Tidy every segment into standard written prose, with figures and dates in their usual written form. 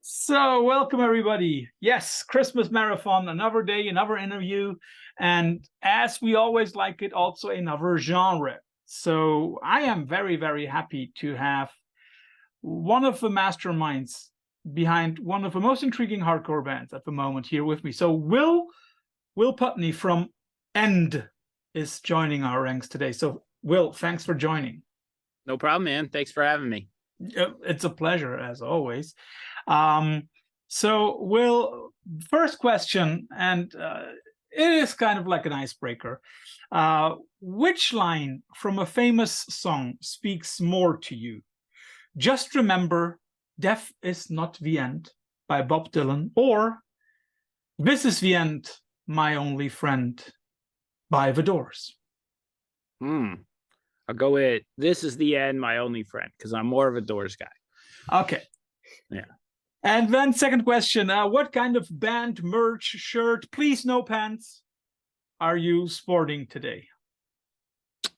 So, welcome everybody. Yes, Christmas marathon, another day, another interview, and as we always like it, also another genre. So, I am very, very happy to have one of the masterminds behind one of the most intriguing hardcore bands at the moment here with me. So, Will Putney from End is joining our ranks today. So, Will, thanks for joining. No problem, man. Thanks for having me. It's a pleasure, as always. So, Will, first question, and it is kind of like an icebreaker. Which line from a famous song speaks more to you? Just remember, Death is not the end by Bob Dylan, or This is the end, my only friend by The Doors. I'll go with This is the End, my only friend, because I'm more of a Doors guy. Okay. Yeah. And then second question, what kind of band merch, shirt, please no pants, are you sporting today?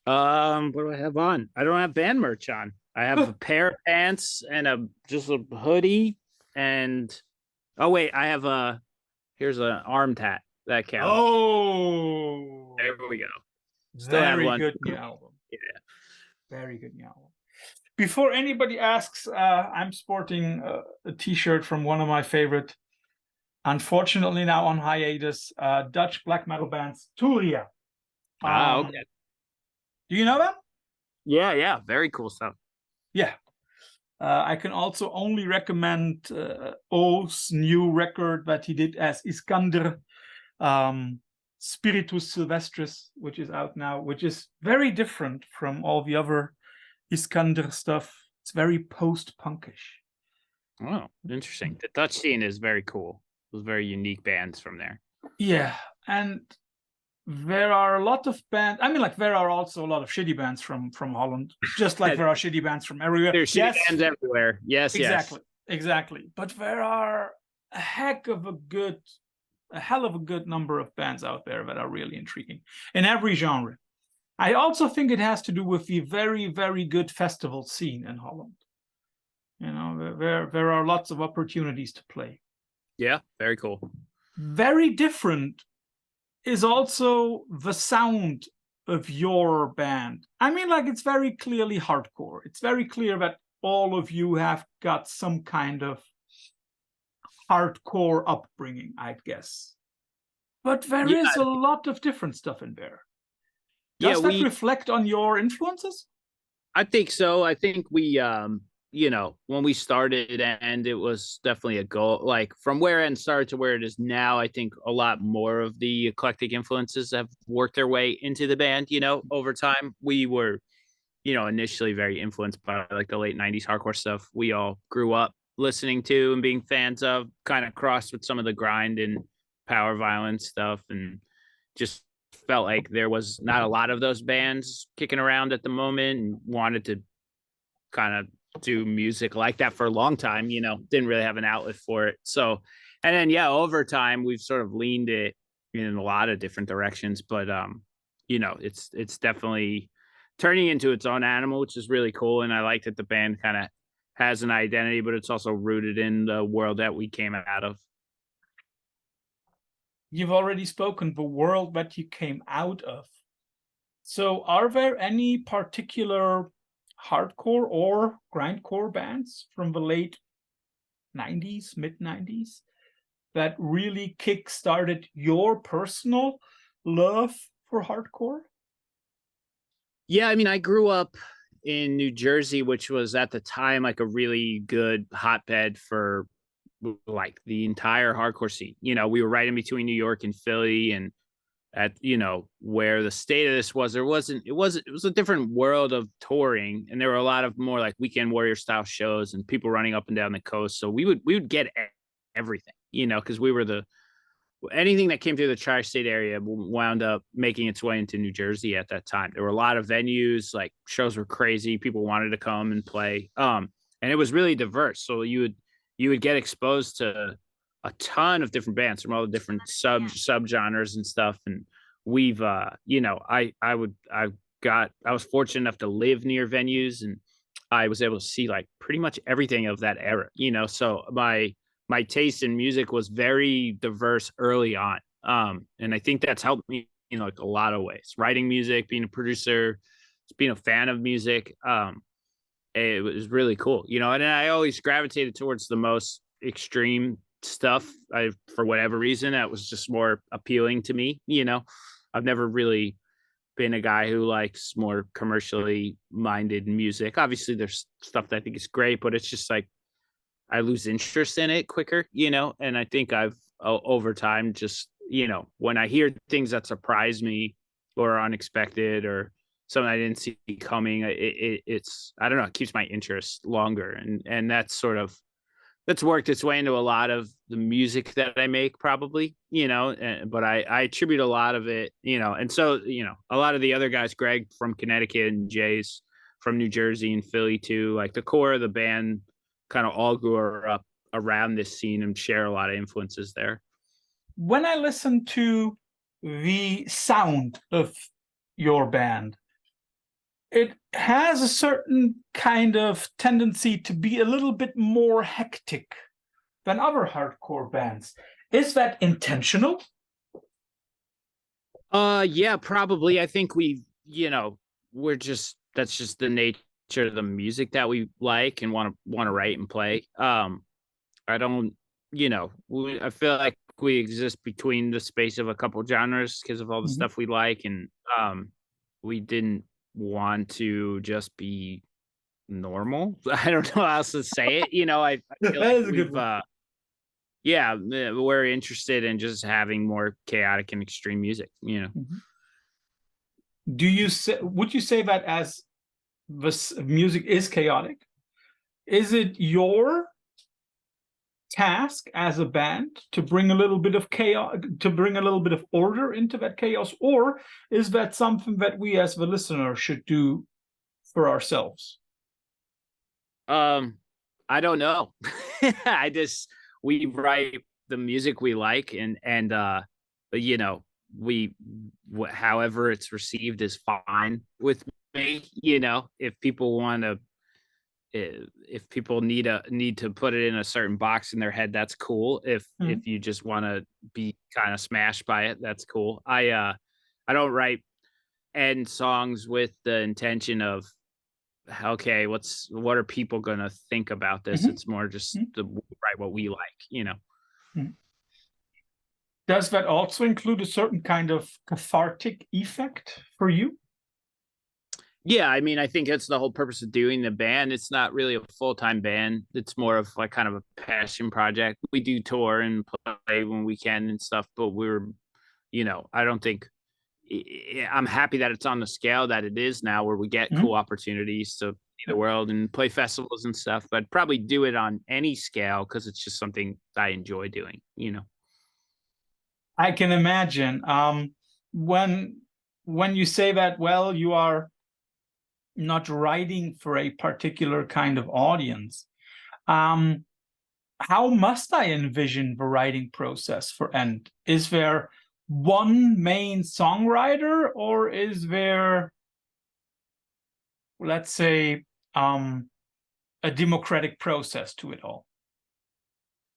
What do I have on? I don't have band merch on. I have a pair of pants and just a hoodie and I have here's an arm tat that counts. Oh, there we go. Still have one. Good new album. Yeah. Very good new album. Before anybody asks, I'm sporting a t-shirt from one of my favorite, unfortunately now on hiatus, Dutch black metal bands, Turia. Okay. Do you know them? Yeah. Very cool stuff. Yeah. I can also only recommend O's new record that he did as Iskander, Spiritus Sylvestris, which is out now, which is very different from all the other Iskander stuff. It's very post-punkish. Oh, interesting. The Dutch scene is very cool. Those very unique bands from there. Yeah, and there are a lot of bands. I mean, like, there are also a lot of shitty bands from Holland, just like there are shitty bands from everywhere. There's shitty bands everywhere. Yes, exactly. But there are a hell of a good number of bands out there that are really intriguing in every genre. I also think it has to do with the very, very good festival scene in Holland. You know, there are lots of opportunities to play. Yeah, very cool. Very different is also the sound of your band. I mean, like, it's very clearly hardcore. It's very clear that all of you have got some kind of hardcore upbringing, I'd guess. But there is a lot of different stuff in there. Does that reflect on your influences? I think so. I think we, when we started, and it was definitely a goal, like from where End started to where it is now. I think a lot more of the eclectic influences have worked their way into the band, over time. We were, initially very influenced by like the late 90s hardcore stuff we all grew up listening to and being fans of, kind of crossed with some of the grind and power violence stuff, and just felt like there was not a lot of those bands kicking around at the moment, and wanted to kind of do music like that for a long time, didn't really have an outlet for it. So, and then, over time we've sort of leaned it in a lot of different directions, but, it's definitely turning into its own animal, which is really cool. And I like that the band kind of has an identity, but it's also rooted in the world that we came out of. You've already spoken the world that you came out of. So are there any particular hardcore or grindcore bands from the late 90s, mid 90s that really kick-started your personal love for hardcore? Yeah, I mean, I grew up in New Jersey, which was at the time like a really good hotbed for like the entire hardcore scene. We were right in between New York and Philly, and at where the state of this was, it was a different world of touring, and there were a lot of more like weekend warrior style shows and people running up and down the coast. So we would get everything, because we were anything that came through the tri-state area wound up making its way into New Jersey at that time. There were a lot of venues, like shows were crazy. People wanted to come and play. And it was really diverse. So you would get exposed to a ton of different bands from all the different subgenres and stuff. And we've, I was fortunate enough to live near venues, and I was able to see like pretty much everything of that era, so my my taste in music was very diverse early on. And I think that's helped me in like a lot of ways. Writing music, being a producer, being a fan of music. It was really cool, and I always gravitated towards the most extreme stuff. For whatever reason, that was just more appealing to me. I've never really been a guy who likes more commercially minded music. Obviously, there's stuff that I think is great, but it's just like I lose interest in it quicker, and I think I've over time just, when I hear things that surprise me or are unexpected or something I didn't see coming, it's, I don't know, it keeps my interest longer. And that's worked its way into a lot of the music that I make probably, but I attribute a lot of it, and so, a lot of the other guys, Greg from Connecticut and Jay's from New Jersey and Philly too, like the core of the band kind of all grew up around this scene and share a lot of influences there. When I listen to the sound of your band, it has a certain kind of tendency to be a little bit more hectic than other hardcore bands. Is that intentional? Yeah, probably. I think that's just the nature of the music that we like and want to write and play. I don't, I feel like we exist between the space of a couple genres because of all the stuff we like, and we didn't want to just be normal. I don't know how else to say it. I feel like we've yeah, we're interested in just having more chaotic and extreme music, Would you say that as this music is chaotic? Is it your task as a band to bring a little bit of chaos, to bring a little bit of order into that chaos, or is that something that we as the listener should do for ourselves? I don't know. We write the music we like, and however it's received is fine with me. If people want to, if people need to put it in a certain box in their head, that's cool. If you just want to be kind of smashed by it, that's cool. I don't write end songs with the intention of, okay, what are people gonna think about this? It's more just to write what we like. Does that also include a certain kind of cathartic effect for you? Yeah, I mean, I think that's the whole purpose of doing the band. It's not really a full-time band. It's more of like kind of a passion project. We do tour and play when we can and stuff, but I don't think I'm happy that it's on the scale that it is now, where we get cool opportunities to see the world and play festivals and stuff. But I'd probably do it on any scale because it's just something I enjoy doing. I can imagine. When you say that, well, you are not writing for a particular kind of audience. How must I envision the writing process for End? Is there one main songwriter, or is there, let's say, a democratic process to it all?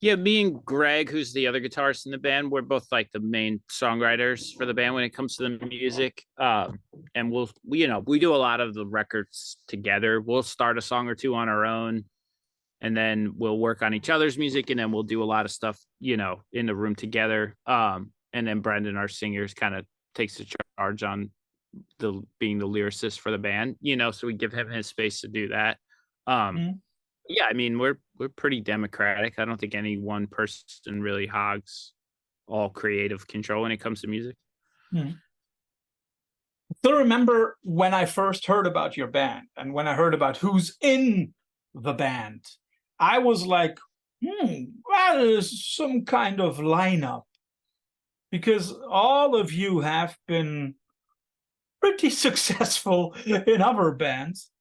Yeah, me and Greg, who's the other guitarist in the band, we're both like the main songwriters for the band when it comes to the music. And we do a lot of the records together. We'll start a song or two on our own, and then we'll work on each other's music, and then we'll do a lot of stuff, in the room together. And then Brendan, our singer, kind of takes the charge on being the lyricist for the band, so we give him his space to do that. Yeah, I mean, we're pretty democratic. I don't think any one person really hogs all creative control when it comes to music. Still remember when I first heard about your band and when I heard about who's in the band, I was like, that is some kind of lineup, because all of you have been pretty successful in other bands.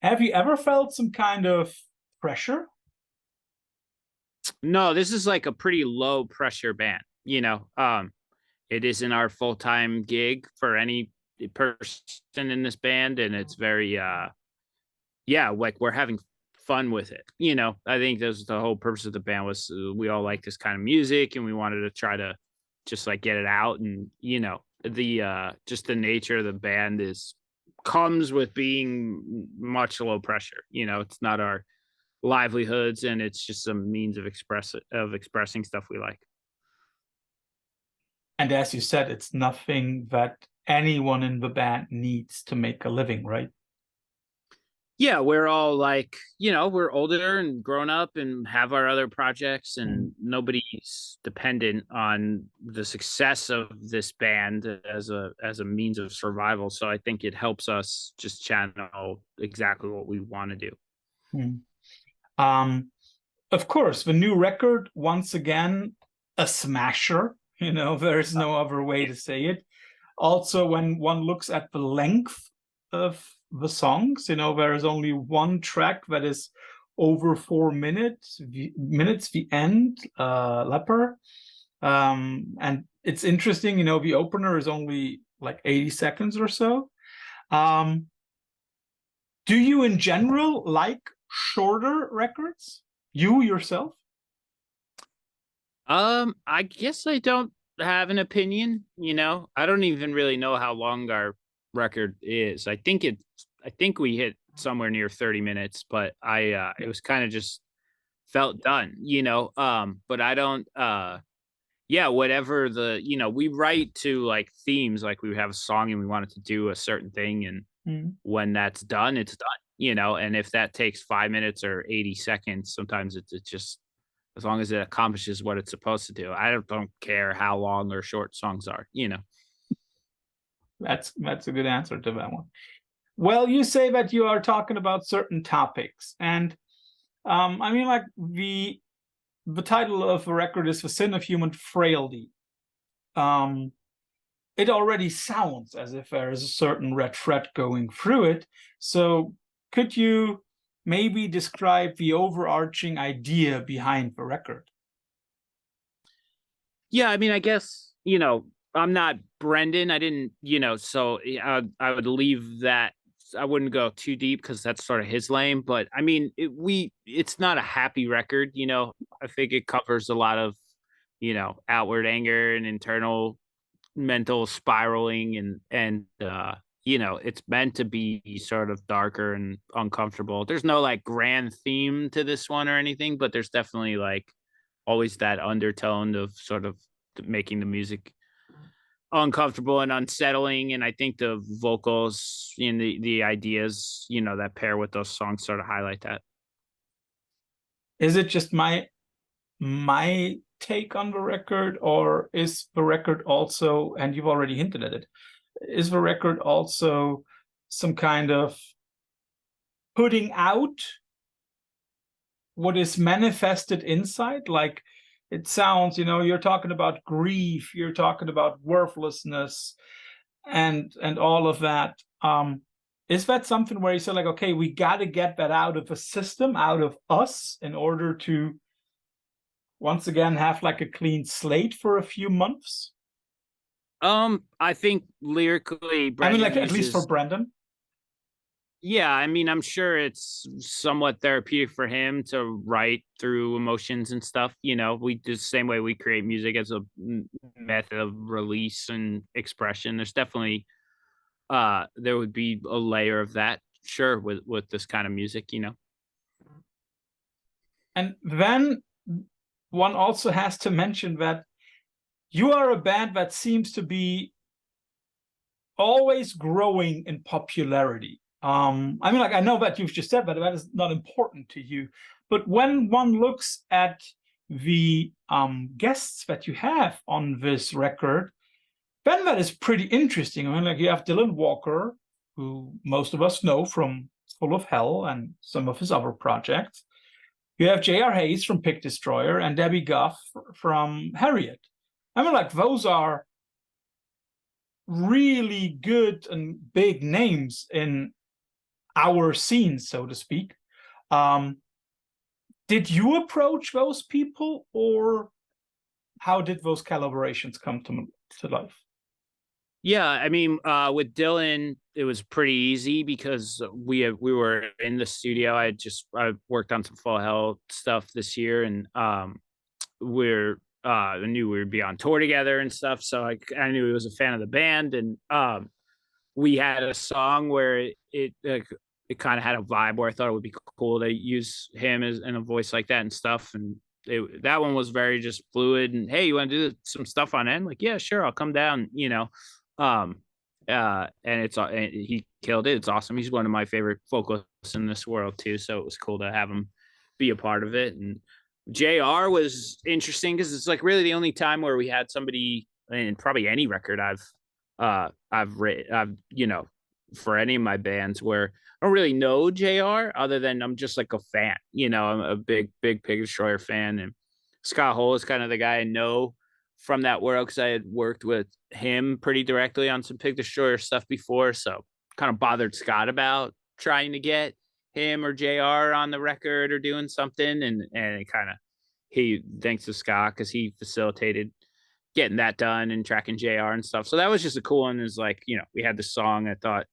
Have you ever felt some kind of pressure? No, this is like a pretty low pressure band. It isn't our full-time gig for any person in this band, and it's very like we're having fun with it. I think that's the whole purpose of the band was we all like this kind of music and we wanted to try to just like get it out. And, the just the nature of the band comes with being much low pressure. It's not our livelihoods and it's just a means of expressing stuff we like. And as you said, it's nothing that anyone in the band needs to make a living, right? Yeah, we're all like, we're older and grown up and have our other projects, and nobody's dependent on the success of this band as a means of survival. So I think it helps us just channel exactly what we want to do. Mm. Of course, the new record, once again, a smasher. There's no other way to say it. Also, when one looks at the length of the songs, there is only one track that is over 4 minutes. The end, Leper. And it's interesting, the opener is only like 80 seconds or so. Do you in general like shorter records? You yourself? I guess I don't have an opinion, I don't even really know how long our record is. I think we hit somewhere near 30 minutes, but it was kind of just felt done, but I don't yeah, whatever we write to like themes, like we have a song and we want it to do a certain thing, and when that's done, it's done, and if that takes 5 minutes or 80 seconds, sometimes it's just as long as it accomplishes what it's supposed to do. I don't care how long or short songs are. That's a good answer to that one. Well, you say that you are talking about certain topics, and I mean, like the title of the record is "The Sin of Human Frailty." It already sounds as if there is a certain red thread going through it. So, could you maybe describe the overarching idea behind the record? Yeah, I mean, I guess, I'm not Brendan. I didn't, so I would leave that. I wouldn't go too deep because that's sort of his lane. But I mean, it's not a happy record. I think it covers a lot of, outward anger and internal mental spiraling, and it's meant to be sort of darker and uncomfortable. There's no like grand theme to this one or anything, but there's definitely like always that undertone of sort of making the music uncomfortable and unsettling. And I think the vocals and the ideas, that pair with those songs sort of highlight that. Is it just my take on the record, or is the record also, and you've already hinted at it, is the record also some kind of putting out what is manifested inside? Like, it sounds, you're talking about grief, you're talking about worthlessness, and all of that. Is that something where you say like, okay, we got to get that out of the system, out of us, in order to once again have like a clean slate for a few months? I think lyrically, I mean, Brendan like, at least for uses. Brendan. Yeah, I mean, I'm sure it's somewhat therapeutic for him to write through emotions and stuff. We do the same way we create music as a method of release and expression. There's definitely there would be a layer of that, sure, with this kind of music. And then one also has to mention that you are a band that seems to be always growing in popularity. I mean, like, I know that you've just said that is not important to you, but when one looks at the guests that you have on this record, then that is pretty interesting. I mean, like, you have Dylan Walker, who most of us know from Full of Hell and some of his other projects. You have J.R. Hayes from Pick Destroyer and Debbie Goff from Harriet. I mean, like, those are really good and big names in our scene, so to speak. Did you approach those people, or how did those collaborations come to life? Yeah, I mean, with Dylan, it was pretty easy because we were in the studio. I worked on some Full Hell stuff this year, and I knew we would be on tour together and stuff. So I knew he was a fan of the band, and we had a song where it kind of had a vibe where I thought it would be cool to use him as in a voice like that and stuff. And that one was very just fluid. And hey, you want to do some stuff on end? Like, yeah, sure, I'll come down. Um, and and he killed it. It's awesome. He's one of my favorite vocalists in this world too. So it was cool to have him be a part of it. And JR was interesting because it's like really the only time where we had somebody in probably any record I've written, for any of my bands where I don't really know JR other than I'm just like a fan. I'm a big Pig Destroyer fan, and Scott Hole is kind of the guy I know from that world because I had worked with him pretty directly on some Pig Destroyer stuff before. So kind of bothered Scott about trying to get him or JR on the record or doing something, and it kind of he thanks to Scott because he facilitated getting that done and tracking JR and stuff. So that was just a cool one. Is like, we had the song I thought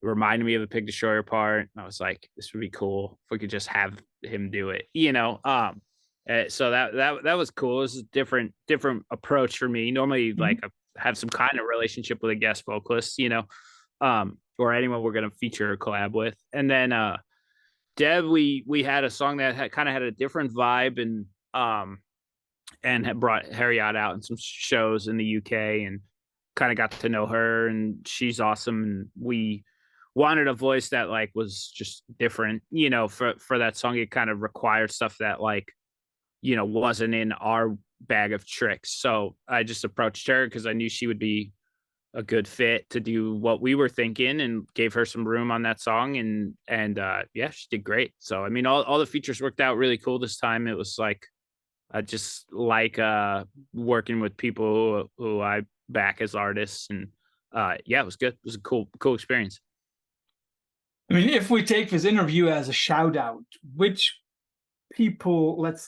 reminded me of the Pig Destroyer part. And I was like, this would be cool if we could just have him do it. So that was cool. It was a different approach for me. Normally, like I have some kind of relationship with a guest vocalist, or anyone we're gonna feature or collab with. And then Deb, we had a song that kind of had a different vibe, and had brought Harriet out in some shows in the UK and kind of got to know her, and she's awesome. And we wanted a voice that like was just different, for that song. It kind of required stuff that like, wasn't in our bag of tricks. So I just approached her because I knew she would be a good fit to do what we were thinking, and gave her some room on that song. And yeah, she did great. So I mean, all the features worked out really cool this time. It was like I just like working with people who I back as artists, and yeah, it was good. It was a cool experience. I mean, if we take this interview as a shout out, which people, let's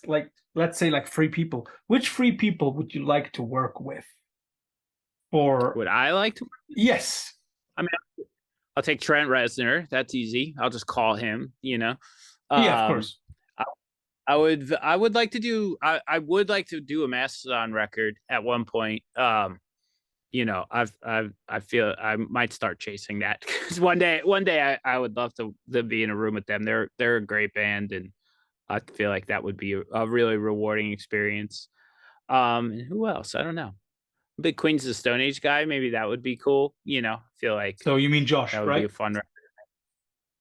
say like three people, which three people would you like to work with? Would I like to? Yes. I mean, I'll take Trent Reznor. That's easy. I'll just call him. Yeah, of course. I would like to do I would like to do a Mastodon record at one point. I feel I might start chasing that because one day I would love to be in a room with them. They're a great band, and I feel like that would be a really rewarding experience. And who else? I don't know. Big Queens of the Stone Age guy. Maybe that would be cool. I feel like So you mean Josh, that would right? be a fun record.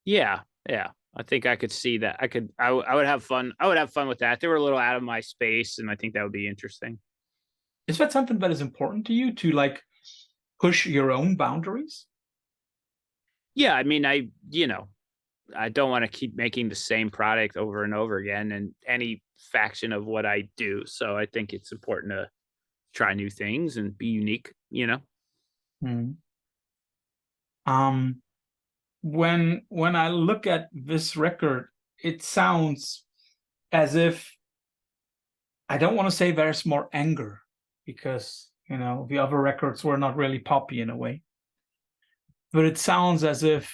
Yeah. I think I could see that. I would have fun. I would have fun with that. They were a little out of my space, and I think that would be interesting. Is that something that is important to you, to like push your own boundaries? Yeah, I mean, I don't want to keep making the same product over and over again in any faction of what I do. So I think it's important to try new things and be unique. When I look at this record, it sounds as if, I don't want to say there's more anger, because the other records were not really poppy in a way, but it sounds as if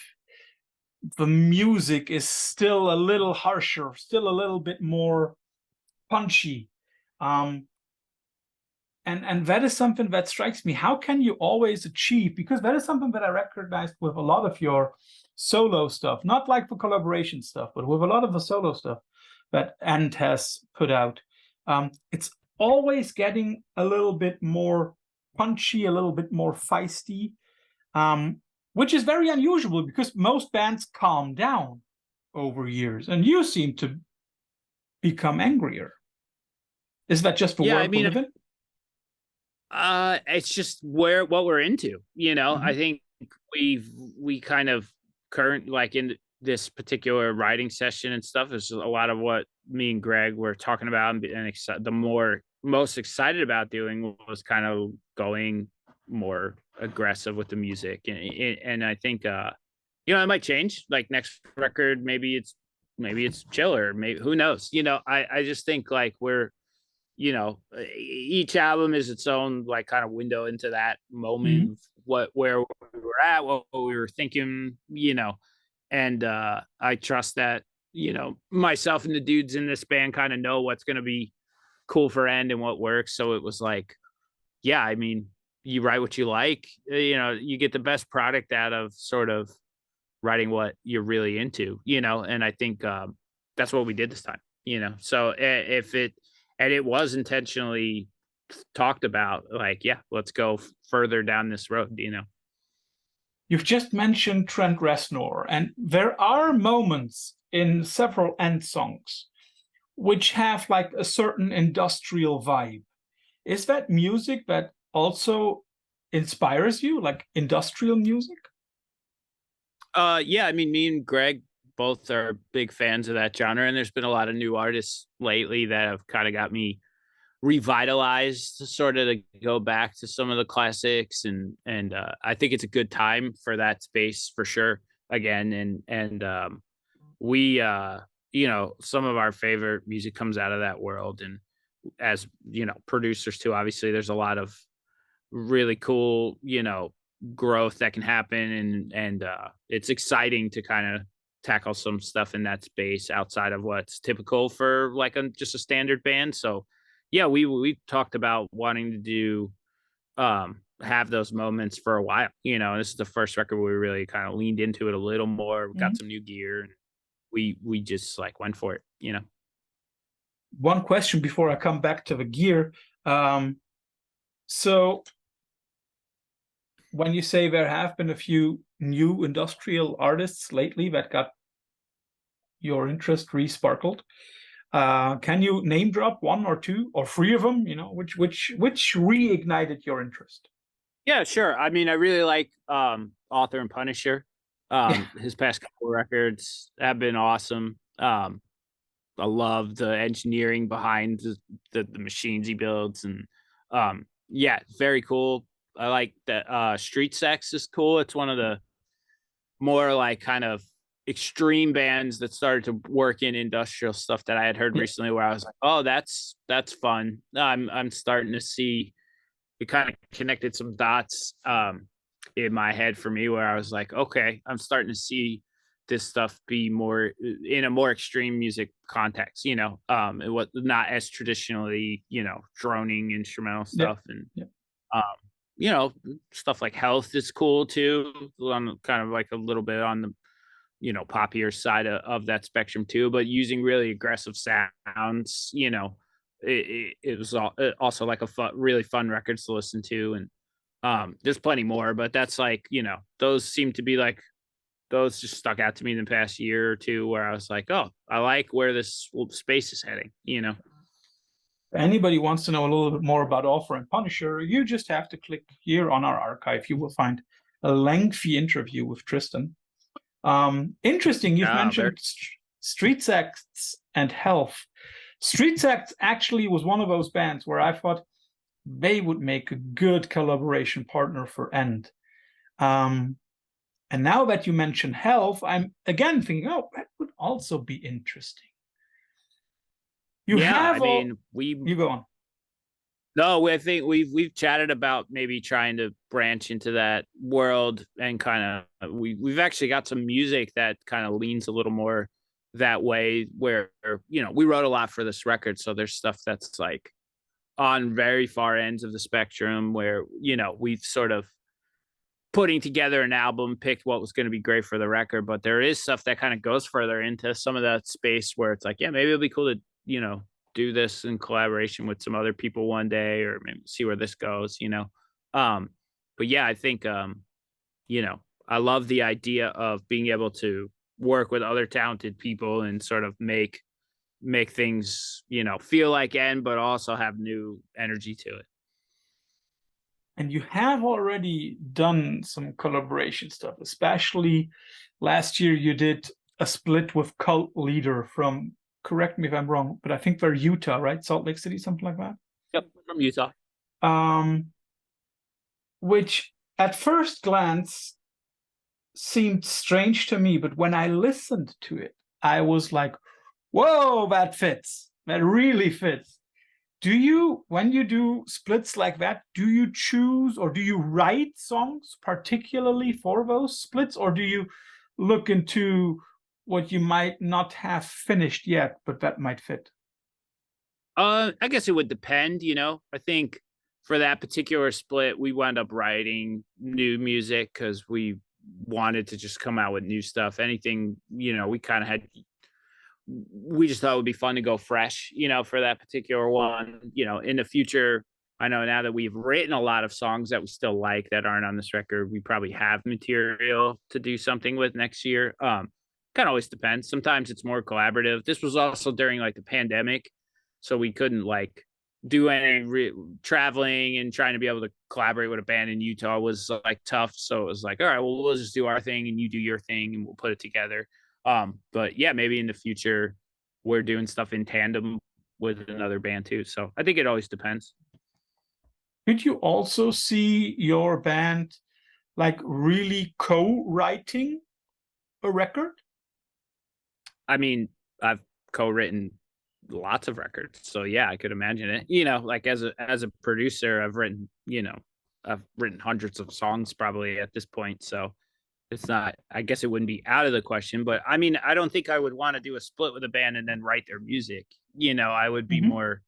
the music is still a little harsher, still a little bit more punchy. And that is something that strikes me. How can you always achieve, because that is something that I recognized with a lot of your solo stuff, not like the collaboration stuff, but with a lot of the solo stuff that Ant has put out. It's always getting a little bit more punchy, a little bit more feisty, which is very unusual because most bands calm down over years, and you seem to become angrier. Is that just the world we live in? It's just what we're into. I think we kind of like in this particular writing session and stuff is a lot of what me and Greg were talking about, and the most excited about doing was kind of going more aggressive with the music, and I think it might change. Like next record, maybe it's chiller, maybe, who knows. I just think like we're each album is its own like kind of window into that moment where we were at, what we were thinking, and I trust that, myself and the dudes in this band kind of know what's going to be cool for End and what works. So it was like, yeah, I mean, you write what you like, you get the best product out of sort of writing what you're really into, and I think that's what we did this time, so if it, and it was intentionally talked about, like, yeah, let's go further down this road, You've just mentioned Trent Reznor, and there are moments in several End songs which have like a certain industrial vibe. Is that music that also inspires you, like industrial music? Yeah, I mean, me and Greg both are big fans of that genre, and there's been a lot of new artists lately that have kind of got me revitalized, sort of to go back to some of the classics, and I think it's a good time for that space for sure again, and we some of our favorite music comes out of that world, and as producers too, obviously there's a lot of really cool growth that can happen, and it's exciting to kind of tackle some stuff in that space outside of what's typical for like just a standard band. So yeah, we talked about wanting to do have those moments for a while, and this is the first record where we really kind of leaned into it a little more. We got some new gear, and we just like went for it. One question before I come back to the gear. So when you say there have been a few new industrial artists lately that got your interest re-sparkled, can you name drop one or two or three of them? Which reignited your interest? Yeah, sure. I mean, I really like Author and Punisher. His past couple records have been awesome. I love the engineering behind the machines he builds, and yeah, very cool. I like that Street Sex is cool. It's one of the more like kind of extreme bands that started to work in industrial stuff that I had heard recently, where I was like, oh, that's fun. I'm starting to see, it kind of connected some dots in my head for me, where I was like, okay, I'm starting to see this stuff be more in a more extreme music context, it was not as traditionally, droning instrumental stuff. And stuff like Health is cool too. I'm kind of like a little bit on the poppier side of that spectrum too, but using really aggressive sounds. It was also like a really fun records to listen to, and there's plenty more, but that's like, those seem to be like, those just stuck out to me in the past year or two, where I was like, oh, I like where this space is heading. If anybody wants to know a little bit more about Author and Punisher, you just have to click here on our archive. You will find a lengthy interview with Tristan. Interesting, you've mentioned Street Sex and Health. Street Sex actually was one of those bands where I thought they would make a good collaboration partner for End. And now that you mention Health, I'm again thinking, oh, that would also be interesting. You go on. No, I think we've chatted about maybe trying to branch into that world, and kind of we've actually got some music that kind of leans a little more that way, where we wrote a lot for this record, so there's stuff that's like on very far ends of the spectrum, where we've sort of putting together an album, picked what was going to be great for the record, but there is stuff that kind of goes further into some of that space where it's like, yeah, maybe it'll be cool to do this in collaboration with some other people one day, or maybe see where this goes. But yeah, I think I love the idea of being able to work with other talented people and sort of make things feel like End, but also have new energy to it. And you have already done some collaboration stuff, especially last year you did a split with Cult Leader from, correct me if I'm wrong, but I think they're Utah, right? Salt Lake City, something like that? Yep, from Utah. Which at first glance seemed strange to me, but when I listened to it, I was like, whoa, that fits. That really fits. when you do splits like that, do you choose or do you write songs particularly for those splits, or do you look into what you might not have finished yet, but that might fit? I guess it would depend, you know. I think for that particular split, we wound up writing new music because we wanted to just come out with new stuff. Anything, you know, we kind of had we just thought it would be fun to go fresh, you know, for that particular one. You know, in the future, I know now that we've written a lot of songs that we still like that aren't on this record, we probably have material to do something with next year. Kind of always depends. Sometimes it's more collaborative. This was also during like the pandemic, so we couldn't like do any traveling, and trying to be able to collaborate with a band in Utah was like tough. So it was like, all right, well, we'll just do our thing and you do your thing and we'll put it together. But yeah, maybe in the future we're doing stuff in tandem with another band too. So I think it always depends. Could you also see your band like really co-writing a record? I mean, I've co-written lots of records. So yeah, I could imagine it. You know, like as a producer, I've written hundreds of songs probably at this point. So it's not, I guess it wouldn't be out of the question, but I mean, I don't think I would want to do a split with a band and then write their music. You know, I would be Mhm. more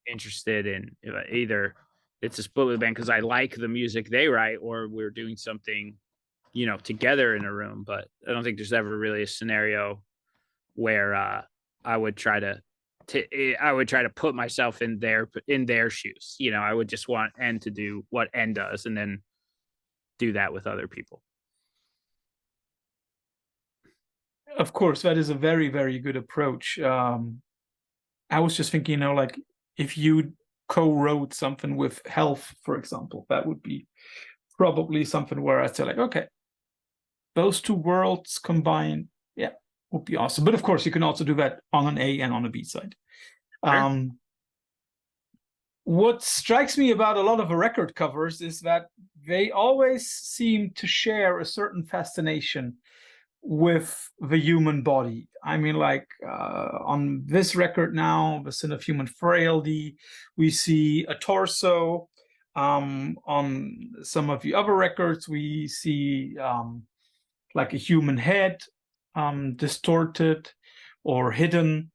interested in either it's a split with a band because I like the music they write, or we're doing something, you know, together in a room. But I don't think there's ever really a scenario where I would try I would try to put myself in their shoes. You know, I would just want N to do what N does and then do that with other people. Of course, that is a very, very good approach. I was just thinking, like if you co-wrote something with Health, for example, that would be probably something where I'd say like, okay, those two worlds combined, yeah, would be awesome. But of course, you can also do that on an A and on a B side. Sure. What strikes me about a lot of the record covers is that they always seem to share a certain fascination with the human body. I mean, like on this record now, The Sin of Human Frailty, we see a torso. On some of the other records, we see like a human head, distorted or hidden.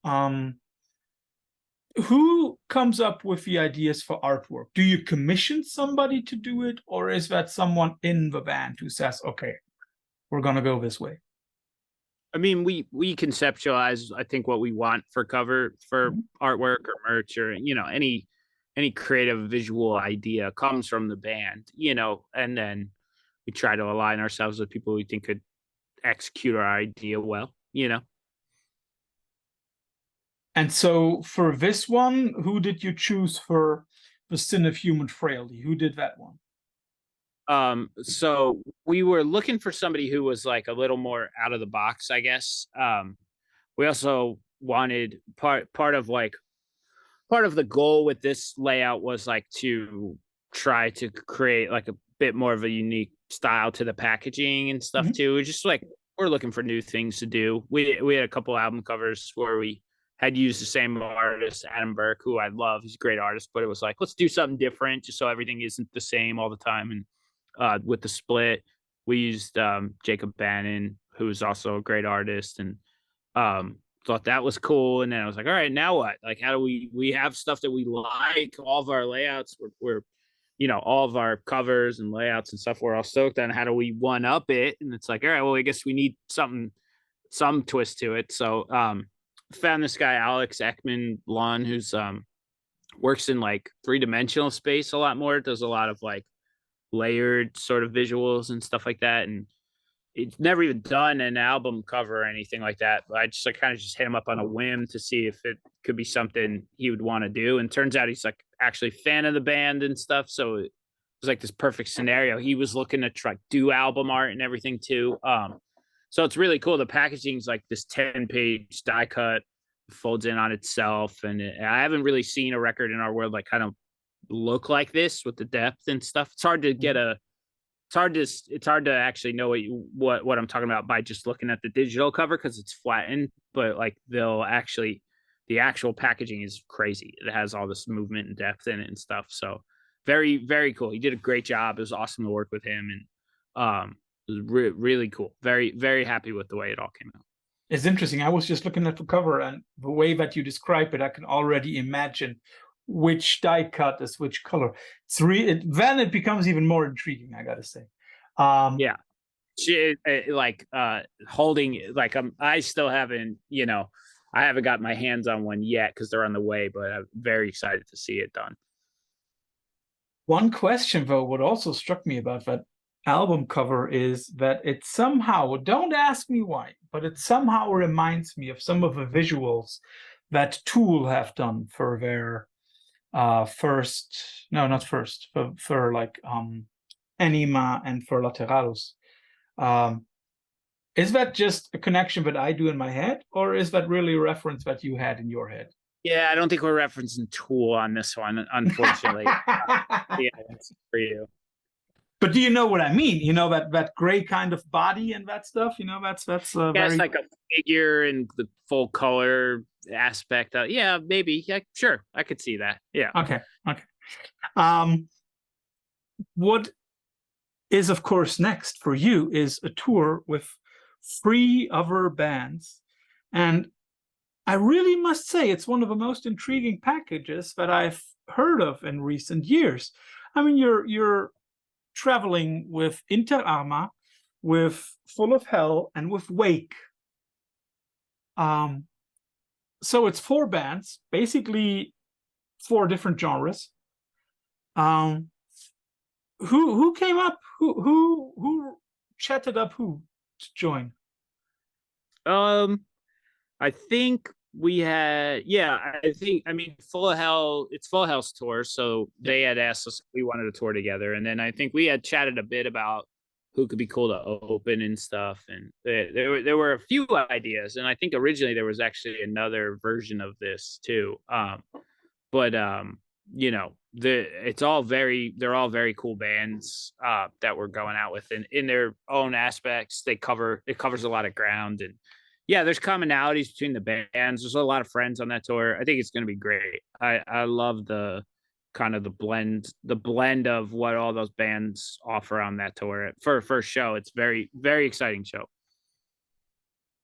Um, who comes up with the ideas for artwork? Do you commission somebody to do it, or is that someone in the band who says, okay, we're going to go this way? I mean, we conceptualize, I think, what we want for cover for Mhm. artwork or merch, or you know, any creative visual idea comes from the band, you know, and then we try to align ourselves with people we think could execute our idea well, you know. And so for this one, who did you choose for The Sin of Human Frailty? Who did that one? So we were looking for somebody who was like a little more out of the box, I guess. We also wanted part of the goal with this layout was like to try to create like a bit more of a unique style to the packaging and stuff Mhm. too. Just like we're looking for new things to do. We had a couple album covers where we had used the same artist, Adam Burke, who I love. He's a great artist, but it was like, let's do something different just so everything isn't the same all the time. And with the split, we used Jacob Bannon, who's also a great artist, and thought that was cool. And then I was like, all right, now what? Like, how do we have stuff that we like? All of our layouts were you know, all of our covers and layouts and stuff we're all stoked on. How do we one up it? And it's like, all right, well, I guess we need some twist to it. So found this guy Alex Ekman Lon, who's works in like three-dimensional space a lot more, does a lot of like layered sort of visuals and stuff like that. And it's never even done an album cover or anything like that. But I just like, kind of just hit him up on a whim to see if it could be something he would want to do. And turns out he's like actually a fan of the band and stuff. So it was like this perfect scenario. He was looking to try do album art and everything too. So it's really cool. The packaging's like this 10-page die cut, folds in on itself. And I haven't really seen a record in our world like kind of look like this with the depth and stuff. It's hard to get Mhm. a it's hard to actually know what I'm talking about by just looking at the digital cover because it's flattened, but like they'll actually the actual packaging is crazy. It has all this movement and depth in it and stuff. So very, very cool. He did a great job. It was awesome to work with him, and it was really cool. Very, very happy with the way it all came out. It's interesting. I was just looking at the cover, and the way that you describe it, I can already imagine which die cut is which color. Then it becomes even more intriguing, I gotta say. Yeah. Like holding, like I still haven't, I haven't got my hands on one yet because they're on the way, but I'm very excited to see it done. One question, though, what also struck me about that album cover is that it somehow, don't ask me why, but it somehow reminds me of some of the visuals that Tool have done for their for like Anima and for Lateralos. Is that just a connection that I do in my head, or is that really a reference that you had in your head? Yeah, I don't think we're referencing Tool on this one, unfortunately. Yeah, that's for you. But do you know what I mean? You know, that gray kind of body and that stuff. You know, that's Yeah, very... it's like a figure and the full color aspect. Yeah, maybe. Yeah, sure, I could see that. Yeah. Okay. What is, of course, next for you is a tour with 3 other bands, and I really must say it's one of the most intriguing packages that I've heard of in recent years. I mean, you're traveling with Inter Arma, with Full of Hell, and with Wake. So it's 4 bands, basically 4 different genres. Who came up? Who chatted up who to join? I think we had, I mean, Full of Hell, it's Full of Hell's tour, so they had asked us if we wanted to tour together, and then I think we had chatted a bit about who could be cool to open and stuff, and there were a few ideas, and I think originally there was actually another version of this too, but they're all very cool bands that we're going out with in their own aspects. It covers a lot of ground, and yeah, there's commonalities between the bands. There's a lot of friends on that tour. I think it's going to be great. I love the kind of the blend of what all those bands offer on that tour for a first show. It's very, very exciting show.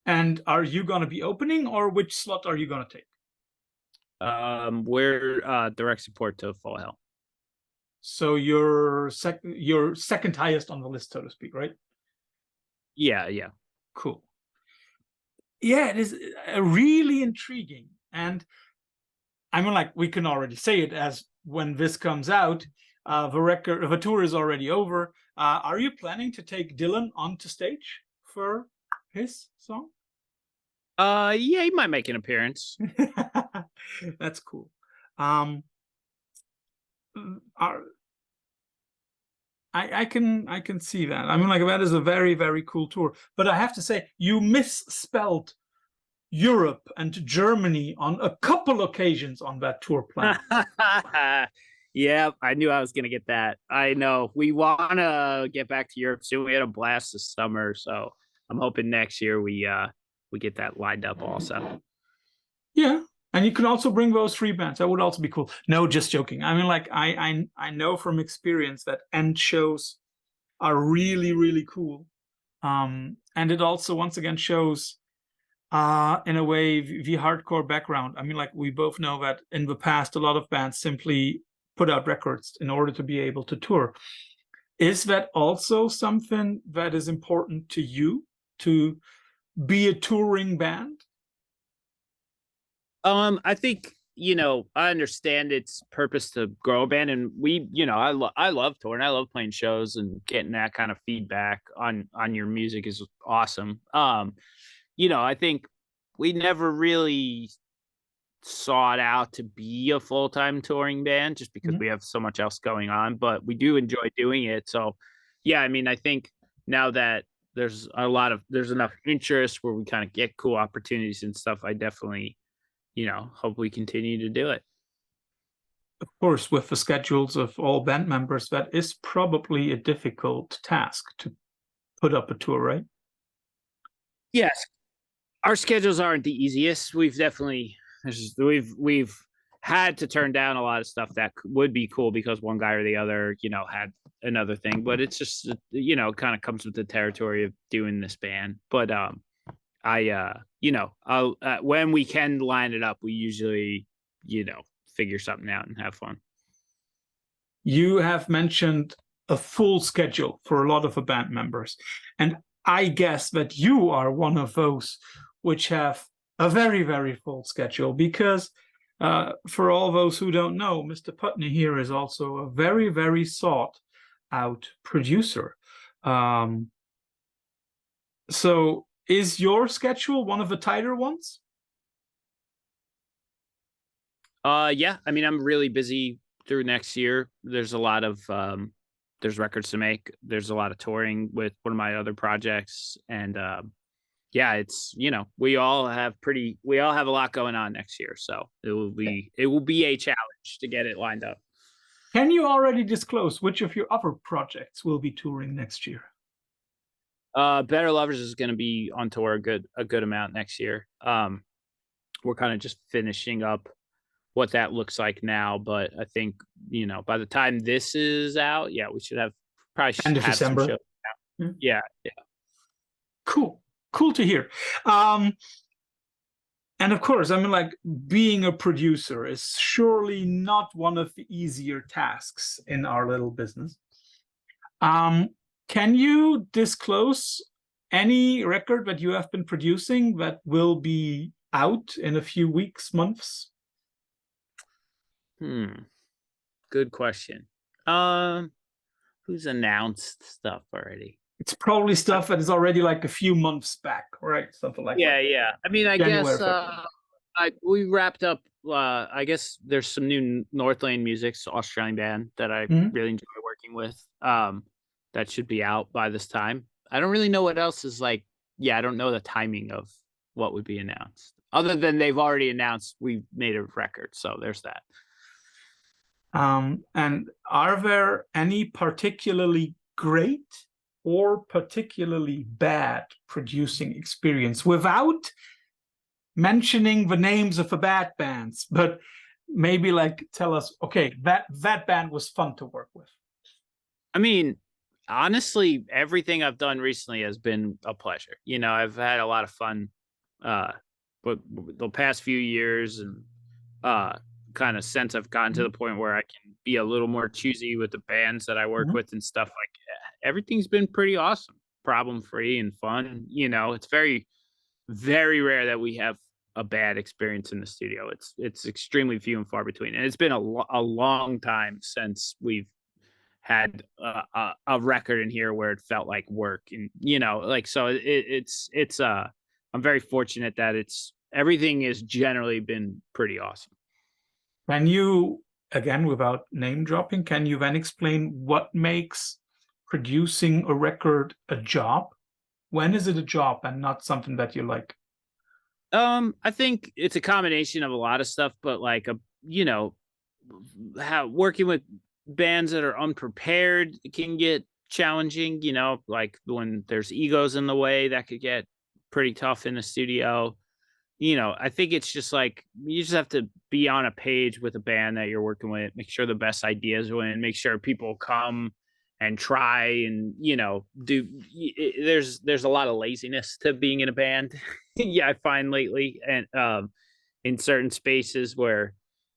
And are you going to be opening, or which slot are you going to take? We're direct support to Full Hell. So you're second highest on the list, so to speak, right? Yeah. Cool. Yeah, it is really intriguing. And I mean, like, we can already say it, as when this comes out, the tour is already over. Are you planning to take Dylan onto stage for his song? Yeah, he might make an appearance. That's cool. I can see that. I mean, like, that is a very, very cool tour. But I have to say, you misspelled Europe and Germany on a couple occasions on that tour plan. Yeah, I knew I was gonna get that. I know we want to get back to Europe soon. We had a blast this summer, so I'm hoping next year we get that lined up also. Yeah, and you can also bring those 3 bands. That would also be cool. No, just joking. I mean, like, I know from experience that end shows are really, really cool. And it also, once again, shows in a way the hardcore background. I mean, like, we both know that in the past a lot of bands simply put out records in order to be able to tour. Is that also something that is important to you, to be a touring band? I think, I understand its purpose to grow a band, and I love touring. I love playing shows, and getting that kind of feedback on your music is awesome. I think we never really sought out to be a full-time touring band, just because we have so much else going on, but we do enjoy doing it. So yeah, I mean, I think now that there's enough interest where we kind of get cool opportunities and stuff, I definitely, hope we continue to do it. Of course, with the schedules of all band members, that is probably a difficult task to put up a tour, right? Yes. Our schedules aren't the easiest. We've definitely we've had to turn down a lot of stuff that would be cool because one guy or the other, had another thing. But it's just, kind of comes with the territory of doing this band. But I'll when we can line it up, we usually, figure something out and have fun. You have mentioned a full schedule for a lot of the band members, and I guess that you are one of those which have a very, very full schedule, because for all those who don't know, Mr. Putney here is also a very, very sought out producer. So is your schedule one of the tighter ones? Yeah, I mean, I'm really busy through next year. There's a lot of there's records to make. There's a lot of touring with one of my other projects, and yeah, it's we all have a lot going on next year, so it will be a challenge to get it lined up. Can you already disclose which of your other projects will be touring next year? Better Lovers is going to be on tour a good amount next year. We're kind of just finishing up what that looks like now, but I think by the time this is out, yeah, we should have End of December. some shows out. Yeah. Cool to hear. And of course, I mean, like, being a producer is surely not one of the easier tasks in our little business. Can you disclose any record that you have been producing that will be out in a few weeks, months? Good question. Who's announced stuff already? It's probably stuff that is already like a few months back, right? Something like that. Yeah. I mean, I January, guess we wrapped up. I guess there's some new Northlane Music's Australian band that I really enjoy working with. That should be out by this time. I don't really know what else is like. Yeah, I don't know the timing of what would be announced, other than they've already announced we made a record. So there's that. And are there any particularly great or particularly bad producing experience, without mentioning the names of the bad bands, but maybe like tell us, okay, that band was fun to work with? I mean, honestly, everything I've done recently has been a pleasure. I've had a lot of fun but the past few years, and kind of since I've gotten to the point where I can be a little more choosy with the bands that I work with and stuff, like everything's been pretty awesome, problem free and fun. It's very, very rare that we have a bad experience in the studio. It's extremely few and far between, and it's been a long time since we've had a record in here where it felt like work, and so it's I'm very fortunate that everything has generally been pretty awesome. Can you, again, without name dropping, can you then explain what makes producing a record a job? When is it a job and not something that you like? I think it's a combination of a lot of stuff, but like how working with bands that are unprepared can get challenging. Like when there's egos in the way, that could get pretty tough in the studio. I think it's just like you just have to be on a page with a band that you're working with, make sure the best ideas win, make sure people come and try and do. There's a lot of laziness to being in a band. Yeah, I find lately, and in certain spaces where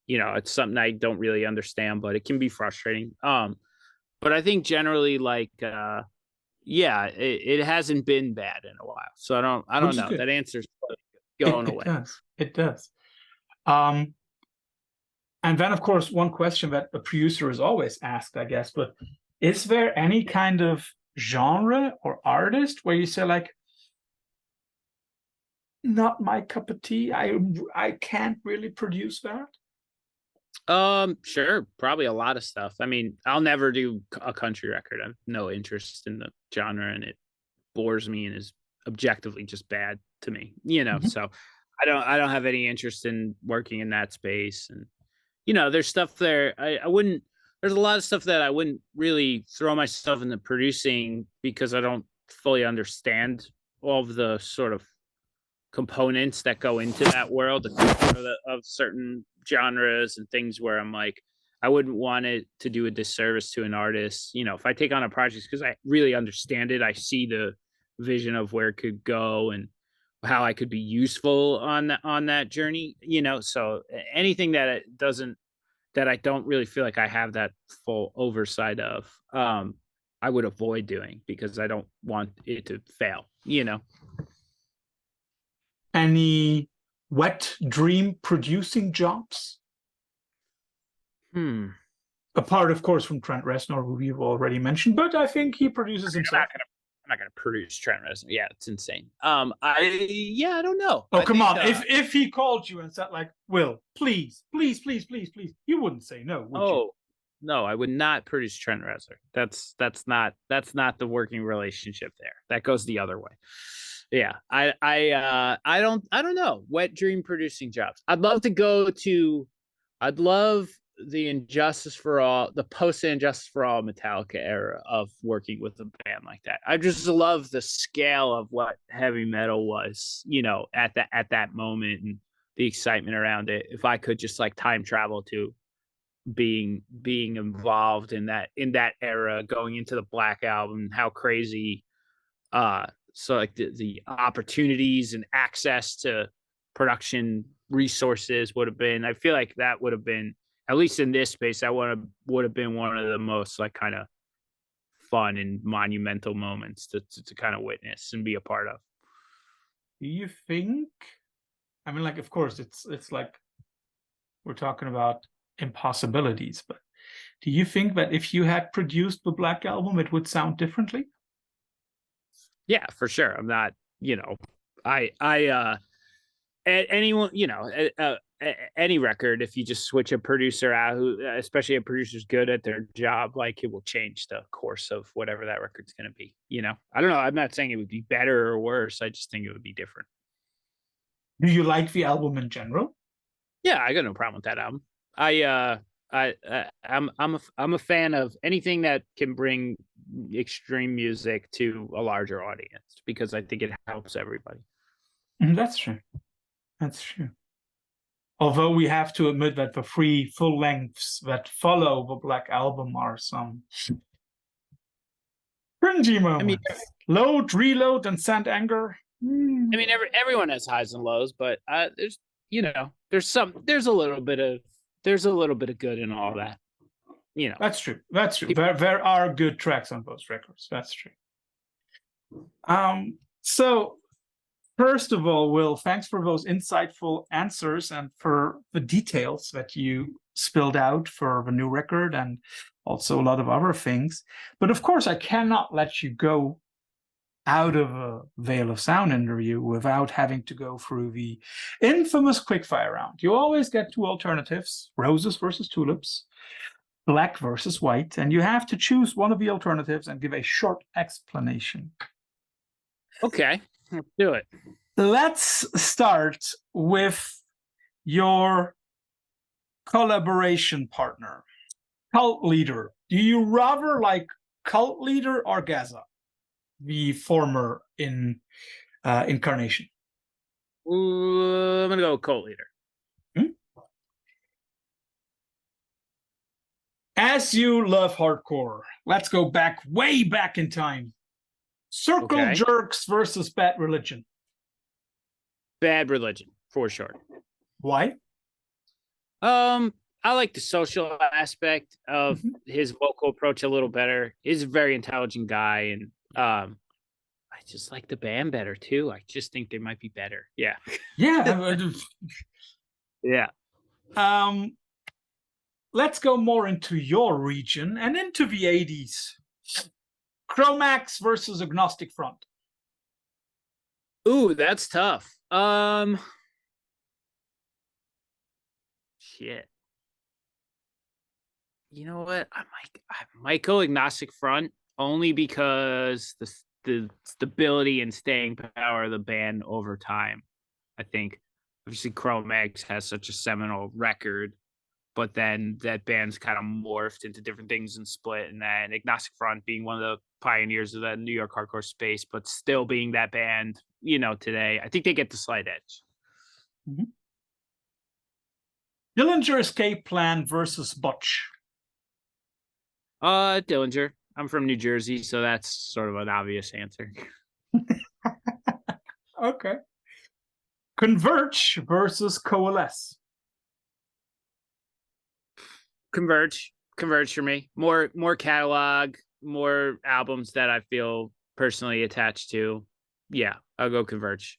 it's something I don't really understand, but it can be frustrating. But I think generally, like yeah, it hasn't been bad in a while, so I don't know. That answer's going away. It does. And then, of course, one question that a producer is always asked, I guess, but is there any kind of genre or artist where you say, like, not my cup of tea, I can't really produce that? Sure, probably a lot of stuff. I mean, I'll never do a country record. I have no interest in the genre, and it bores me and is objectively just bad to me, so I don't have any interest in working in that space. And there's stuff there there's a lot of stuff that I wouldn't really throw myself into producing because I don't fully understand all of the sort of components that go into that world of certain genres and things where I'm like, I wouldn't want it to do a disservice to an artist. You know, if I take on a project because I really understand it, I see the vision of where it could go and how I could be useful on that journey. You know, so anything that it doesn't that I don't really feel like I have that full oversight of, I would avoid doing because I don't want it to fail. You know. Any wet dream producing jobs? Apart, of course, from Trent Reznor, who we've already mentioned, but I think he produces himself. I'm not gonna produce Trent Reznor. Yeah, it's insane. I don't know. Oh, come on. If he called you and said, like, Will, please, please, please, please, please, you wouldn't say no, would you? No, I would not produce Trent Reznor. That's not the working relationship there. That goes the other way. Yeah, I don't know. Wet dream producing jobs. I'd love the Injustice for All, the post Injustice for All Metallica era of working with a band like that. I just love the scale of what heavy metal was, you know, at that moment and the excitement around it. If I could just like time travel to being involved in that era, going into the Black Album, how crazy so like the opportunities and access to production resources would have been. I feel like that would have been, at least in this space, that would have been one of the most like kind of fun and monumental moments to kind of witness and be a part of. Do you think, I mean, like, of course, it's like we're talking about impossibilities, but do you think that if you had produced the Black Album, it would sound differently? Yeah, for sure. I'm not, you know, anyone, you know, any record, if you just switch a producer out, who, especially a producer's good at their job, like it will change the course of whatever that record's going to be. You know, I don't know. I'm not saying it would be better or worse. I just think it would be different. Do you like the album in general? Yeah, I got no problem with that album. I'm a fan of anything that can bring extreme music to a larger audience because I think it helps everybody. That's true. That's true. Although we have to admit that the 3 full lengths that follow the Black Album are some cringy moments. I mean, Load, Reload, and Sand Anger. I mean, everyone has highs and lows, but there's, you know, there's a little bit of good in all that. You know, that's true. That's true. There are good tracks on those records. That's true. So first of all, Will, thanks for those insightful answers and for the details that you spilled out for the new record and also a lot of other things. But of course, I cannot let you go out of a Veil of Sound interview without having to go through the infamous quickfire round. You always get 2 alternatives, roses versus tulips, black versus white, and you have to choose one of the alternatives and give a short explanation. Okay, let's do it. Let's start with your collaboration partner, Cult Leader. Do you rather like Cult Leader or Gaza, the former incarnation? I'm gonna go with Cult Leader. As you love hardcore, let's go back, way back in time. Circle Jerks versus Bad Religion. Bad Religion, for sure. Why? I like the social aspect of his vocal approach a little better. He's a very intelligent guy, and I just like the band better too. I just think they might be better. Yeah. Yeah. Yeah. Let's go more into your region and into the 80s. Chromax versus Agnostic Front. Ooh, that's tough. Shit. You know what? I might go Agnostic Front only because the stability and staying power of the band over time. I think obviously Chromax has such a seminal record, but then that band's kind of morphed into different things and split. And then Agnostic Front being one of the pioneers of the New York hardcore space, but still being that band, today. I think they get the slight edge. Mm-hmm. Dillinger Escape Plan versus Butch. Dillinger. I'm from New Jersey, so that's sort of an obvious answer. Okay. Converge versus Coalesce. Converge for me. More catalog, more albums that I feel personally attached to. Yeah, I'll go Converge.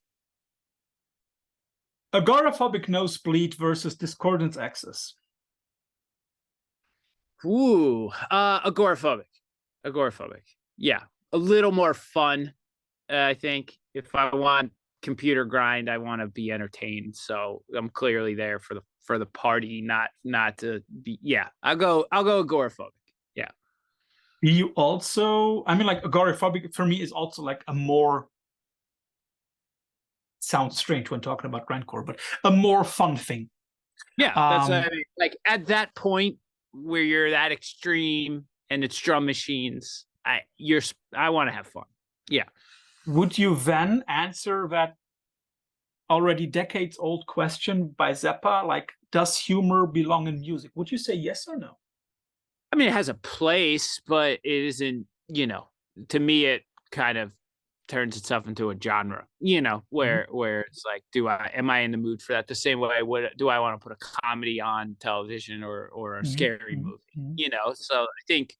Agoraphobic Nosebleed versus Discordance Axis. Ooh, agoraphobic. Yeah, a little more fun. I think if I want computer grind, I want to be entertained. So I'm clearly there for the party, not to be. Yeah, I'll go agoraphobic. Yeah. You also, like agoraphobic for me is also like a more, sounds strange when talking about grindcore, but a more fun thing. Yeah, that's what I mean. Like at that point where you're that extreme and it's drum machines, I want to have fun. Yeah. Would you then answer that already decades old question by Zappa, like, does humor belong in music? Would you say yes or no? I mean, it has a place, but it isn't, to me, it kind of turns itself into a genre, where it's like, am I in the mood for that? The same way do I want to put a comedy on television or a scary movie, So I think,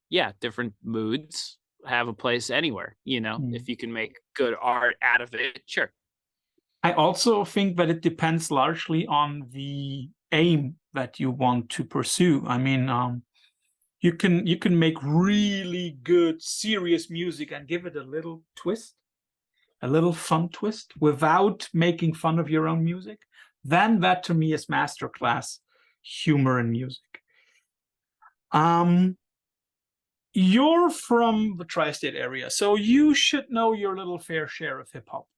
yeah, different moods have a place anywhere, if you can make good art out of it, sure. I also think that it depends largely on the aim that you want to pursue. I mean, you can make really good, serious music and give it a little twist, a little fun twist, without making fun of your own music. Then that to me is masterclass humor in music. You're from the tri-state area, so you should know your little fair share of hip hop.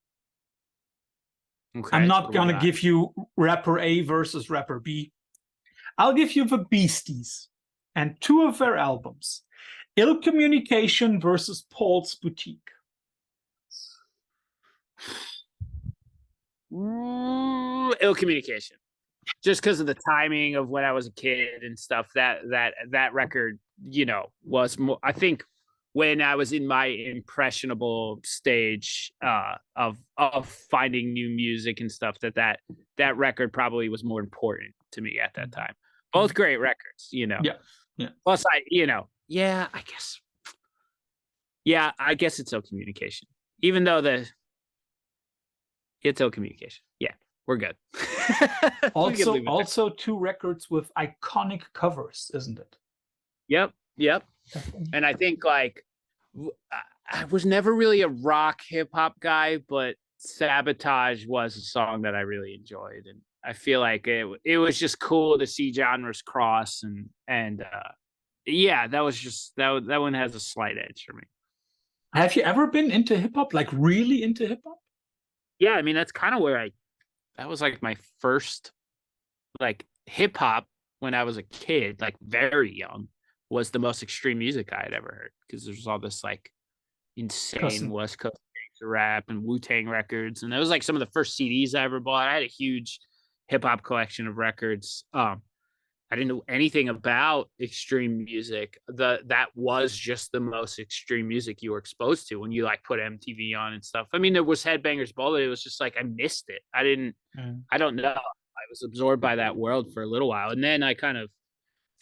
Okay, I'm not going to give you rapper A versus rapper B. I'll give you the Beasties and two of their albums, Ill Communication versus Paul's Boutique. Ill Communication. Just because of the timing of when I was a kid and stuff, that record, was more, I think, when I was in my impressionable stage of finding new music and stuff, that record probably was more important to me at that time. Both great records, Yeah. Plus, I guess. Yeah, I guess it's Ill Communication. Even though it's Ill Communication. Yeah, we're good. also two records with iconic covers, isn't it? Yep. And I think, like, I was never really a rock hip hop guy, but Sabotage was a song that I really enjoyed, and I feel like it was just cool to see genres cross, and yeah, that was just that one has a slight edge for me. Have you ever been into hip hop, like really into hip hop? Yeah, I mean, that's kind of where that was like my first like hip hop when I was a kid, like very young, was the most extreme music I had ever heard, because there's all this like insane West Coast rap and Wu-Tang records, and that was like some of the first CDs I ever bought. I had a huge hip hop collection of records. I didn't know anything about extreme music. That was just the most extreme music you were exposed to when you like put MTV on and stuff. I mean, there was Headbangers Ball, but it was just like I missed it. I don't know. I was absorbed by that world for a little while, and then I kind of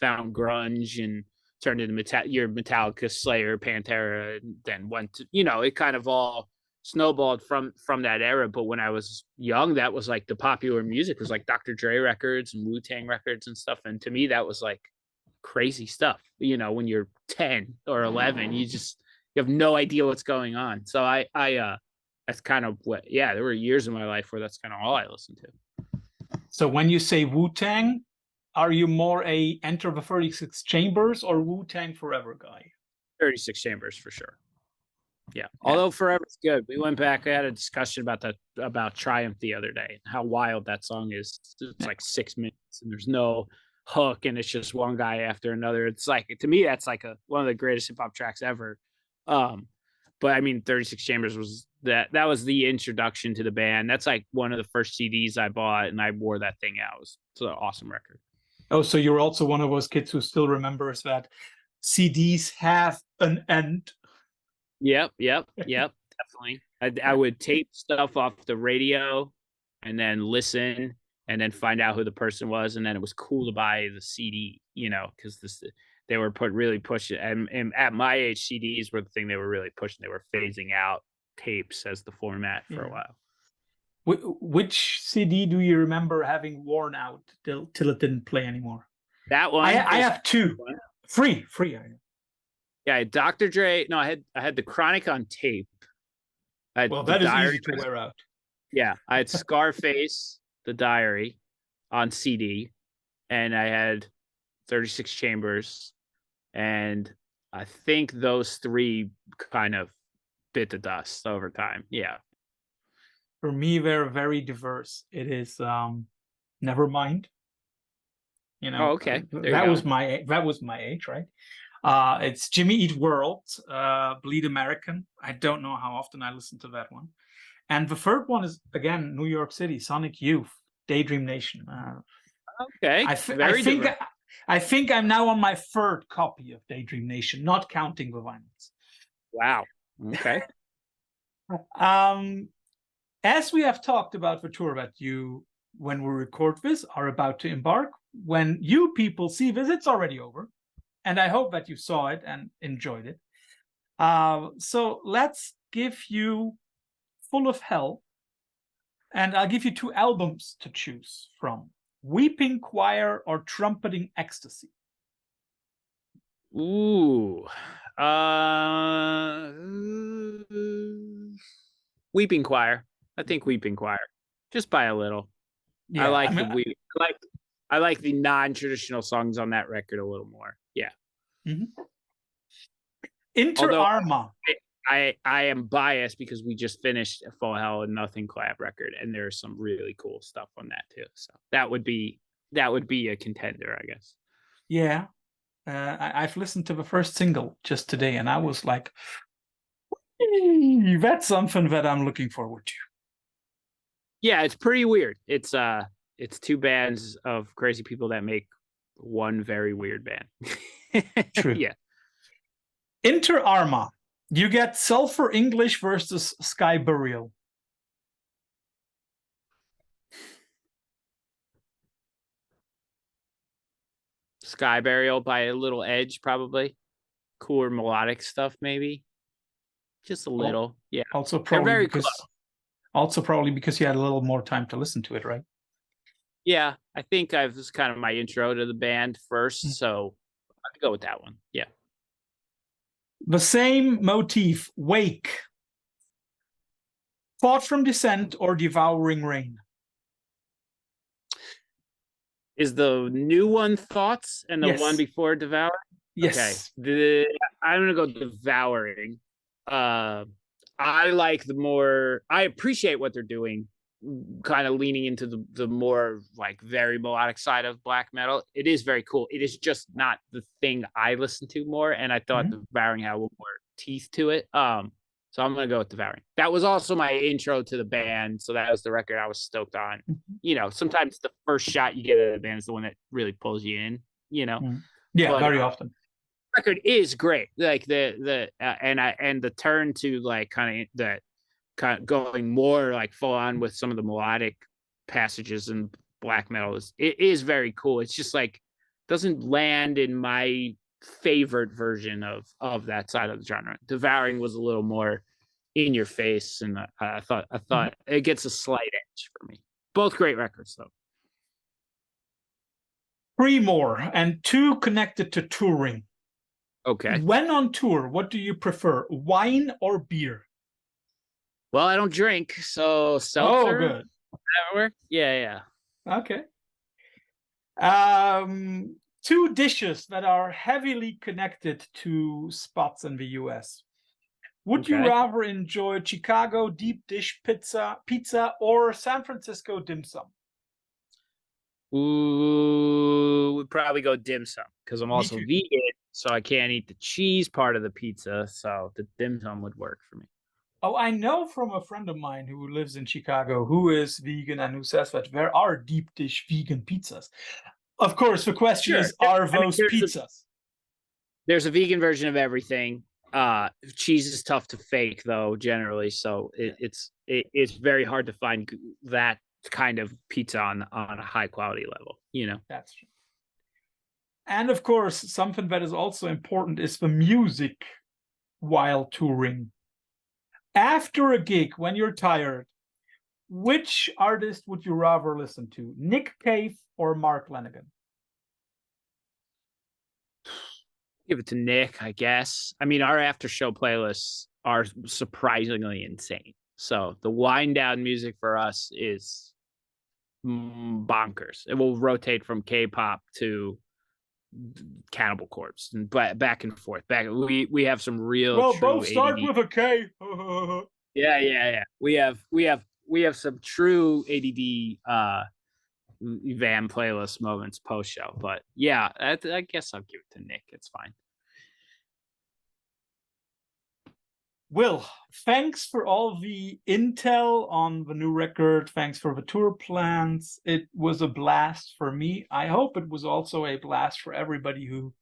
found grunge and turned into your Metallica, Slayer, Pantera, and then went to, it kind of all snowballed from that era. But when I was young, that was like the popular music was like Dr. Dre records and Wu-Tang records and stuff. And to me, that was like crazy stuff. When you're 10 or 11, you have no idea what's going on. So I that's kind of what, there were years in my life where that's kind of all I listened to. So when you say Wu-Tang, are you more a Enter the 36 Chambers or Wu-Tang Forever guy? 36 Chambers for sure. Yeah. Although Forever's good. We went back, I had a discussion about Triumph the other day and how wild that song is. It's like 6 minutes and there's no hook, and it's just one guy after another. It's like, to me, that's like one of the greatest hip hop tracks ever. But I mean, 36 Chambers was that was the introduction to the band. That's like one of the first CDs I bought, and I wore that thing out. It's an awesome record. Oh, so you're also one of those kids who still remembers that CDs have an end. Yep, definitely. I would tape stuff off the radio and then listen and then find out who the person was, and then it was cool to buy the CD, because they were really pushing, and at my age, CDs were the thing they were really pushing. They were phasing out tapes as the format for a while. Which CD do you remember having worn out till it didn't play anymore? That one. I have two. Free. Yeah, Dr. Dre. No, I had the Chronic on tape. Well, that is easy to wear out. Yeah, I had Scarface, the Diary, on CD, and I had 36 Chambers, and I think those three kind of bit the dust over time. Yeah. For me, they're very diverse. It is Nevermind. Oh, okay. That was my age, right? It's Jimmy Eat World, Bleed American. I don't know how often I listen to that one. And the third one is, again, New York City, Sonic Youth, Daydream Nation. Okay. I think I'm now on my third copy of Daydream Nation, not counting the vinyls. Wow. Okay. As we have talked about the tour that you, when we record this, are about to embark, when you people see this, it's already over. And I hope that you saw it and enjoyed it. So let's give you Full of Hell. And I'll give you two albums to choose from: Weeping Choir or Trumpeting Ecstasy. Ooh. Weeping Choir. I think Weeping Choir. Just by a little. Yeah, I like the non-traditional songs on that record a little more. Yeah. Mm-hmm. Inter Arma. I am biased because we just finished a Full Hell and Nothing collab record, and there's some really cool stuff on that too. So that would be a contender, I guess. Yeah. I've listened to the first single just today, and I was like, that's something that I'm looking forward to. Yeah, it's pretty weird. It's two bands of crazy people that make one very weird band. True. Yeah. Inter Arma. You get Sulfur English versus Sky Burial. Sky Burial by a little edge, probably. Cooler melodic stuff, maybe. Just a little. Yeah. Also probably because you had a little more time to listen to it, right? Yeah, I think it was kind of my intro to the band first, so I'd go with that one. Yeah. The same motif, Wake. Thought from Descent or Devouring Rain? Is the new one Thoughts and the one before Devouring? Yes. Okay. I'm going to go Devouring. I appreciate what they're doing, kind of leaning into the more like very melodic side of black metal. It is very cool. It is just not the thing I listen to more, and I thought Devouring had a little more teeth to it. So I'm gonna go with Devouring. That was also my intro to the band, so that was the record I was stoked on. Sometimes the first shot you get at a band is the one that really pulls you in. Yeah, very often. Record is great. Like the turn to like kind of going more like full on with some of the melodic passages in black metal is very cool. It's just like doesn't land in my favorite version of that side of the genre. Devouring was a little more in your face, and I thought it gets a slight edge for me. Both great records though. Three more, and two connected to touring. Okay. When on tour, what do you prefer, wine or beer? Well, I don't drink, so seltzer. Oh, good. That work? Yeah. Okay. Two dishes that are heavily connected to spots in the US. Would you rather enjoy Chicago deep dish pizza or San Francisco dim sum? Ooh, would probably go dim sum because I'm Me also too. vegan, so I can't eat the cheese part of the pizza. So the dim sum would work for me. Oh, I know from a friend of mine who lives in Chicago who is vegan and who says that there are deep dish vegan pizzas. Of course, the question Sure. is, are I mean, those pizzas? there's a vegan version of everything. Cheese is tough to fake though, generally. So Yeah, it's very hard to find that kind of pizza on a high quality level. You know. that's true. And of course, something that is also important is the music while touring. After a gig, when you're tired, which artist would you rather listen to, Nick Cave or Mark Lanigan? Give it to Nick, I guess. I mean, our after show playlists are surprisingly insane. So the wind down music for us is bonkers. It will rotate from K-pop to Cannibal Corpse and back and forth. We have some real Well, true both start ADD. with a K. Yeah. We have some true ADD van playlist moments post show. But yeah, I guess I'll give it to Nick. It's fine. Will, thanks for all the intel on the new record. Thanks for the tour plans. It was a blast for me. I hope it was also a blast for everybody who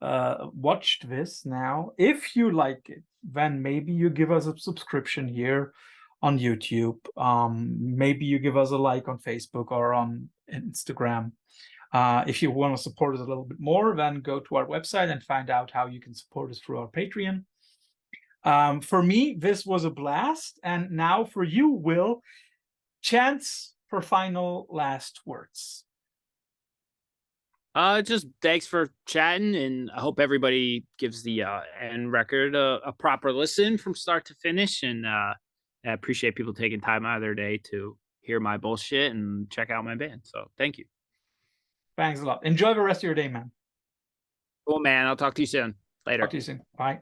watched this now. If you like it, then maybe you give us a subscription here on YouTube. Maybe you give us a like on Facebook or on Instagram. If you want to support us a little bit more, then go to our website and find out how you can support us through our Patreon. For me, this was a blast. And now for you, Will, chance for final last words. Just thanks for chatting, and I hope everybody gives the end record a proper listen from start to finish. And I appreciate people taking time out of their day to hear my bullshit and check out my band. So thank you. Thanks a lot. Enjoy the rest of your day, man. Cool, man. I'll talk to you soon. Later. Talk to you soon. Bye.